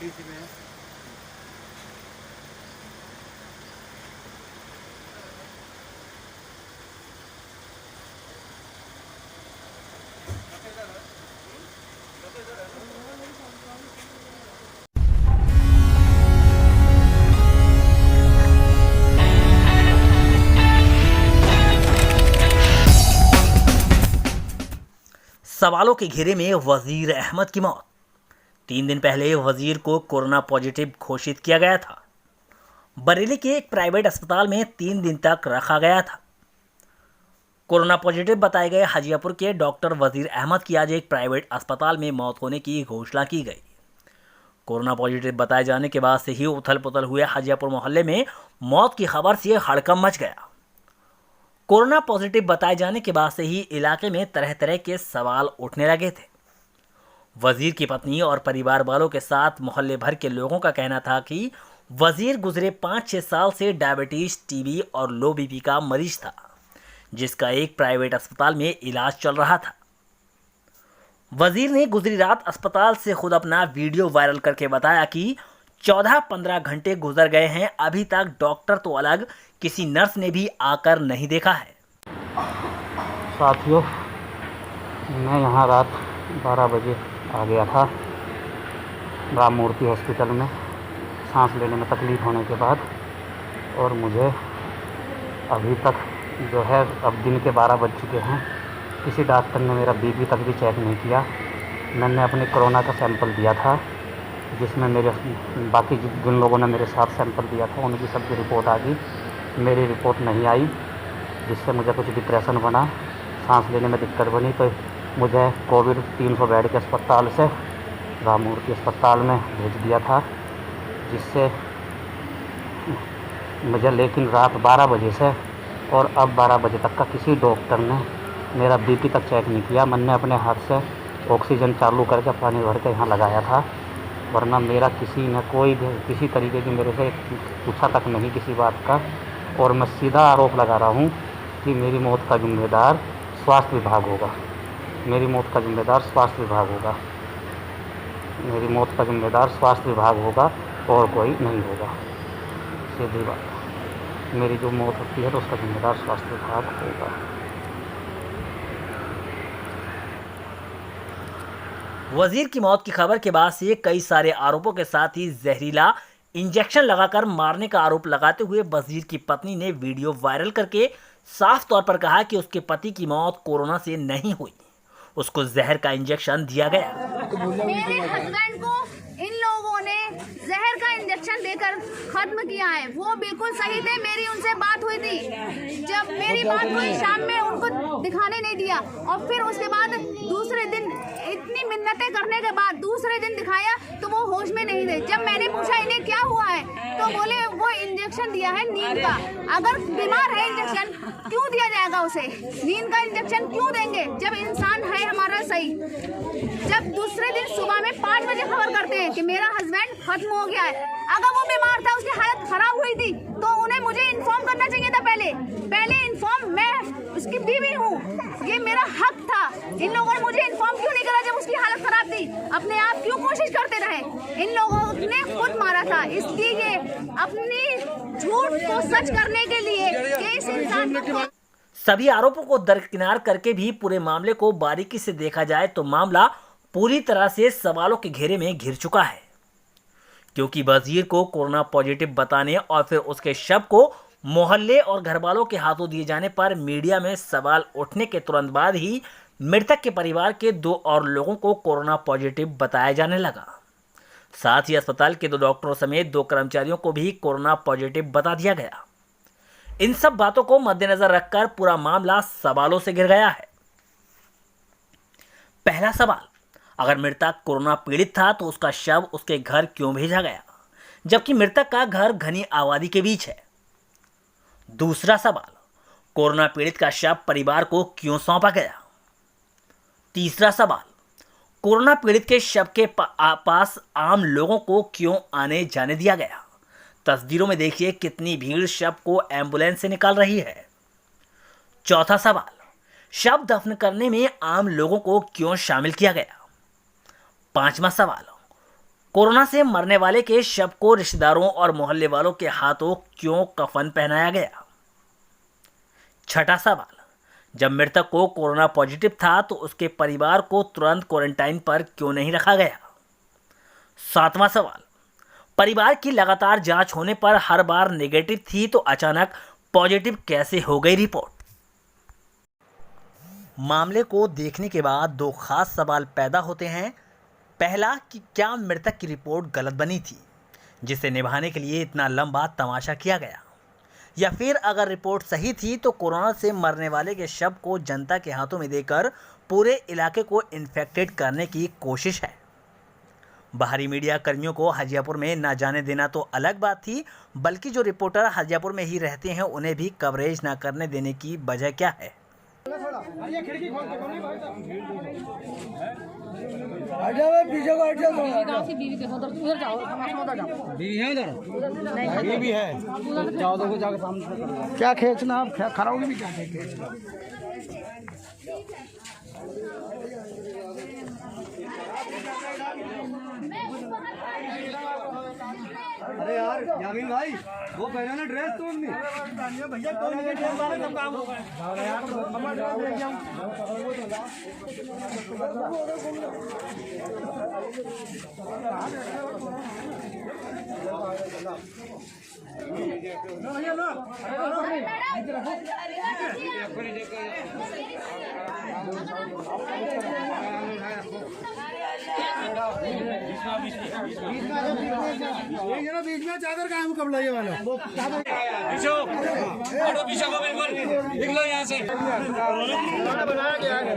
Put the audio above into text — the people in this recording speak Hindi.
डीसी में। सवालों के घेरे में वजीर अहमद की मौत। 3 दिन पहले वजीर को कोरोना पॉजिटिव घोषित किया गया था। बरेली के एक प्राइवेट अस्पताल में 3 दिन तक रखा गया था। कोरोना पॉजिटिव बताए गए हाजियापुर के डॉक्टर वजीर अहमद की आज एक प्राइवेट अस्पताल में मौत होने की घोषणा की गई। कोरोना पॉजिटिव बताए जाने के बाद से ही उथल पुथल हुए हाजियापुर मोहल्ले में मौत की खबर से हड़कंप मच गया। कोरोना पॉजिटिव बताए जाने के बाद से ही इलाके में तरह तरह के सवाल उठने लगे थे। वजीर की पत्नी और परिवार वालों के साथ मोहल्ले भर के लोगों का कहना था कि वजीर गुजरे 5-6 साल से डायबिटीज, टीबी और लो बीपी का मरीज था, जिसका एक प्राइवेट अस्पताल में इलाज चल रहा था। वजीर ने गुजरी रात अस्पताल से खुद अपना वीडियो वायरल करके बताया कि 14-15 घंटे गुजर गए हैं, अभी तक डॉक्टर तो अलग, किसी नर्स ने भी आकर नहीं देखा है। साथियों, मैं यहाँ रात 12 बजे आ गया था राम मूर्ति हॉस्पिटल में सांस लेने में तकलीफ़ होने के बाद, और मुझे अभी तक जो है अब दिन के 12 बज चुके हैं, किसी डॉक्टर ने मेरा बीपी तक भी चेक नहीं किया। मैंने अपने कोरोना का सैंपल दिया था, जिसमें मेरे बाकी जिन लोगों ने मेरे साथ सैंपल दिया था उनकी सबकी रिपोर्ट आ गई, मेरी रिपोर्ट नहीं आई, जिससे मुझे कुछ डिप्रेशन बना, सांस लेने में दिक्कत बनी। तो मुझे कोविड 300 बेड के अस्पताल से राम मूर्ति अस्पताल में भेज दिया था, जिससे मुझे लेकिन रात 12 बजे से और अब 12 बजे तक का किसी डॉक्टर ने मेरा बीपी तक चेक नहीं किया। मैंने अपने हाथ से ऑक्सीजन चालू करके पानी भर के यहाँ लगाया था, वरना मेरा किसी ने कोई भी किसी तरीके की मेरे से पूछा तक नहीं किसी बात का। और मैं सीधा आरोप लगा रहा हूँ कि मेरी मौत का जिम्मेदार स्वास्थ्य विभाग होगा, मेरी मौत का जिम्मेदार स्वास्थ्य विभाग होगा, मेरी मौत का जिम्मेदार स्वास्थ्य विभाग होगा और कोई नहीं होगा। सीधी बात, मेरी जो मौत होती है तो उसका जिम्मेदार स्वास्थ्य विभाग होगा। वजीर की मौत की खबर के बाद से कई सारे आरोपों के साथ ही जहरीला इंजेक्शन लगाकर मारने का आरोप लगाते हुए वजीर की पत्नी ने वीडियो वायरल करके साफ तौर पर कहा कि उसके पति की मौत कोरोना से नहीं हुई, उसको जहर का इंजेक्शन दिया गया। मेरे हस्बैंड को इन लोगों ने जहर का इंजेक्शन देकर खत्म किया है। वो बिल्कुल सही थे, मेरी उनसे बात हुई थी। जब मेरी बात हुई शाम में, उनको दिखाने नहीं दिया, और फिर उसके बाद दूसरे दिन इतनी मिन्नतें करने के बाद दूसरे दिन दिखाया तो वो होश में नहीं थे। जब मैंने पूछा इन्हें क्या हुआ है तो बोले वो इंजेक्शन दिया है नींद का। अगर बीमार है इंजेक्शन क्यों दिया जाएगा उसे? नींद का इंजेक्शन क्यों देंगे जब इंसान है हमारा सही? जब दूसरे दिन सुबह में 5 बजे खबर करते हैं कि मेरा हस्बैंड खत्म हो गया है, अगर वो बीमार था, उसकी हालत खराब हुई थी, तो उन्हें मुझे इन्फॉर्म करना चाहिए था। पहले इन्फॉर्म, मैं उसकी बीवी हूँ, ये मेरा हक था। इन लोगों ने मुझे इन्फॉर्म क्यों नहीं करा जब उसकी हालत खराब थी? अपने आप क्यों कोशिश करते रहे? इन लोगों ने खुद मारा था, इसलिए अपनी झूठ को सच करने के लिए कि इस इंसान को। सभी आरोपों को दरकिनार करके भी पूरे मामले को बारीकी से देखा जाए तो मामला पूरी तरह से सवालों के घेरे में घिर चुका है, क्योंकि वजीर को कोरोना पॉजिटिव बताने और फिर उसके शव को मोहल्ले और घरवालों के हाथों दिए जाने पर मीडिया में सवाल उठने के तुरंत बाद ही मृतक के परिवार के 2 और लोगों को कोरोना पॉजिटिव बताया जाने लगा। साथ ही अस्पताल के 2 डॉक्टरों समेत 2 कर्मचारियों को भी कोरोना पॉजिटिव बता दिया गया। इन सब बातों को मद्देनजर रखकर पूरा मामला सवालों से घिर गया है। पहला सवाल, अगर मृतक कोरोना पीड़ित था तो उसका शव उसके घर क्यों भेजा गया, जबकि मृतक का घर घनी आबादी के बीच है? दूसरा सवाल, कोरोना पीड़ित का शव परिवार को क्यों सौंपा गया? तीसरा सवाल, कोरोना पीड़ित के शव के पास आम लोगों को क्यों आने जाने दिया गया? तस्वीरों में देखिए कितनी भीड़ शव को एम्बुलेंस से निकाल रही है। चौथा सवाल, शव दफन करने में आम लोगों को क्यों शामिल किया गया? पांचवा सवाल, कोरोना से मरने वाले के शव को रिश्तेदारों और मोहल्ले वालों के हाथों क्यों कफन पहनाया गया? छठा सवाल, जब मृतक को कोरोना पॉजिटिव था तो उसके परिवार को तुरंत क्वारंटाइन पर क्यों नहीं रखा गया? सातवां सवाल, परिवार की लगातार जांच होने पर हर बार नेगेटिव थी तो अचानक पॉजिटिव कैसे हो गई रिपोर्ट? मामले को देखने के बाद दो खास सवाल पैदा होते हैं। पहला कि क्या मृतक की रिपोर्ट गलत बनी थी जिसे निभाने के लिए इतना लंबा तमाशा किया गया, या फिर अगर रिपोर्ट सही थी तो कोरोना से मरने वाले के शव को जनता के हाथों में देकर पूरे इलाके को इन्फेक्टेड करने की कोशिश है। बाहरी मीडिया कर्मियों को हजियापुर में न जाने देना तो अलग बात थी, बल्कि जो रिपोर्टर हजियापुर में ही रहते हैं उन्हें भी कवरेज न करने देने की वजह क्या है? बीवी है, जाओ देखो जाके सामने। क्या खींचना आप, खड़ा होगी भी क्या खींचना? अरे यार यामीन भाई, वो पहना ना ड्रेस तो भैया सब काम होगा बीच में चादर का मुकाबला ये वाला पीछे को बिल्कुल निकलो यहाँ से बनाया गया है।